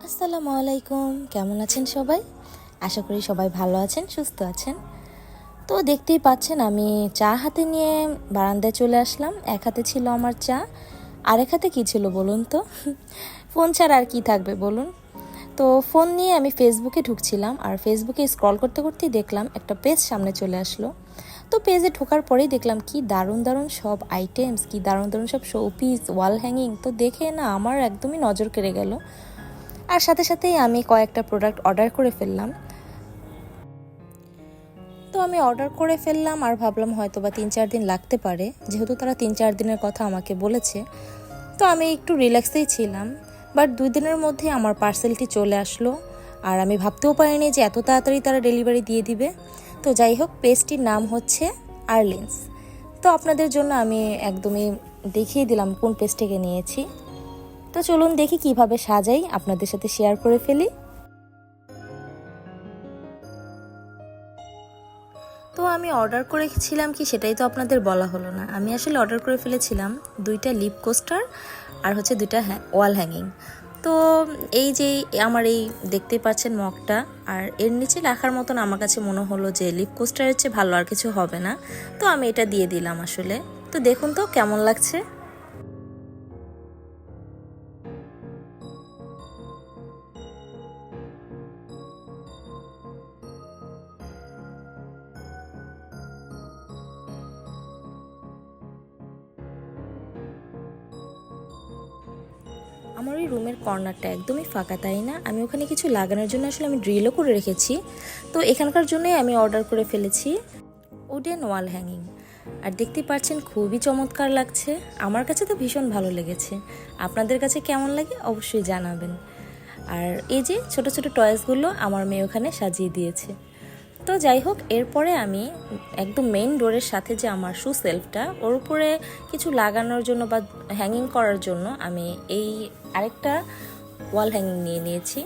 আসসালামু আলাইকুম, কেমন আছেন সবাই? আশা করি সবাই ভালো আছেন, সুস্থ আছেন। তো দেখতেই পাচ্ছেন আমি চা হাতে নিয়ে বারান্দায় চলে আসলাম। এক হাতে ছিল আমার চা, আরেক হাতে কী ছিল বলুন তো? ফোন ছাড়া আর কি থাকবে বলুন। তো ফোন নিয়ে আমি ফেসবুকে ঢুকছিলাম, আর ফেসবুকে স্ক্রল করতে করতেই দেখলাম একটা পেজ সামনে চলে আসলো। তো পেজে ঢোকার পরেই দেখলাম কি দারুণ দারুণ সব আইটেমস, কি দারুণ দারুণ সব শোপিস, ওয়াল হ্যাঙ্গিং। তো দেখে না আমার একদমই নজর কেড়ে গেল, আর সাথে সাথেই আমি কয়েকটা প্রোডাক্ট অর্ডার করে ফেললাম। তো আমি অর্ডার করে ফেললাম আর ভাবলাম হয়তো বা 3-4 দিন লাগতে পারে, যেহেতু তারা 3-4 দিনের কথা আমাকে বলেছে। তো আমি একটু রিল্যাক্সেই ছিলাম, বাট 2 দিনের মধ্যে আমার পার্সেলটি চলে আসলো। আর আমি ভাবতেও পারিনি যে এত তাড়াতাড়ি তারা ডেলিভারি দিয়ে দিবে। তো যাই হোক, পেজটির নাম হচ্ছে আর্লিন্স। তো আপনাদের জন্য আমি একদমই দেখিয়ে দিলাম কোন পেজ থেকে নিয়েছি। তো চলুন দেখি কিভাবে সাজাই, আপনাদের সাথে শেয়ার করে ফেলি। তো আমি অর্ডার করেছিলাম কি সেটাই তো আপনাদের বলা হলো না। আমি আসলে অর্ডার করে ফেলেছিলাম 2টা লিপ কোস্টার আর হচ্ছে 2টা ওয়াল হ্যাঙ্গিং। তো এই যে আমার এই দেখতেই পাচ্ছেন মগটা, আর এর নিচে রাখার মতন আমার কাছে মনে হলো যে লিপ কোস্টারের চেয়ে ভালো আর কিছু হবে না। তো আমি এটা দিয়ে দিলাম আসলে। তো দেখুন তো কেমন লাগছে। আমার ওই রুমের কর্নারটা একদমই ফাঁকা, তাই না? আমি ওখানে কিছু লাগানোর জন্য আসলে আমি ড্রিলও করে রেখেছি। তো এখানকার জন্যই আমি অর্ডার করে ফেলেছি উডেন ওয়াল হ্যাঙ্গিং। আর দেখতে পাচ্ছেন খুবই চমৎকার লাগছে, আমার কাছে তো ভীষণ ভালো লেগেছে। আপনাদের কাছে কেমন লাগে অবশ্যই জানাবেন। আর এই যে ছোট ছোট টয়েসগুলো আমার মেয়ে ওখানে সাজিয়ে দিয়েছে। তো যাই হোক, এরপরে আমি একদম মেইন ডোরের সাথে যে আমার শু সেলফটা, ওর উপরে কিছু লাগানোর জন্য বা হ্যাঙ্গিং করার জন্য আমি এই আরেকটা ওয়াল হ্যাঙ্গিং নিয়ে নিয়েছি।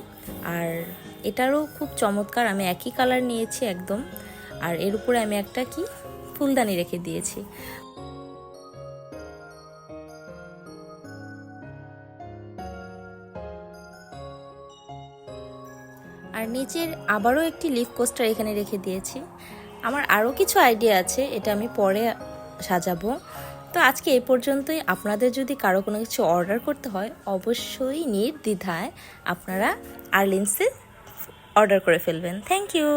আর এটারও খুব চমৎকার, আমি একই কালার নিয়েছি একদম। আর এর উপরে আমি একটা কি ফুলদানি রেখে দিয়েছি। আর নিচের আবারও একটি লিফ কোস্টার এখানে রেখে দিয়েছি। আমার আরও কিছু আইডিয়া আছে, এটা আমি পরে সাজাবো। তো আজকে এই পর্যন্তই। আপনাদের যদি কারো কোনো কিছু অর্ডার করতে হয় অবশ্যই নির্দ্বিধায় আপনারা আর্লিন্সে অর্ডার করে ফেলবেন। Thank you.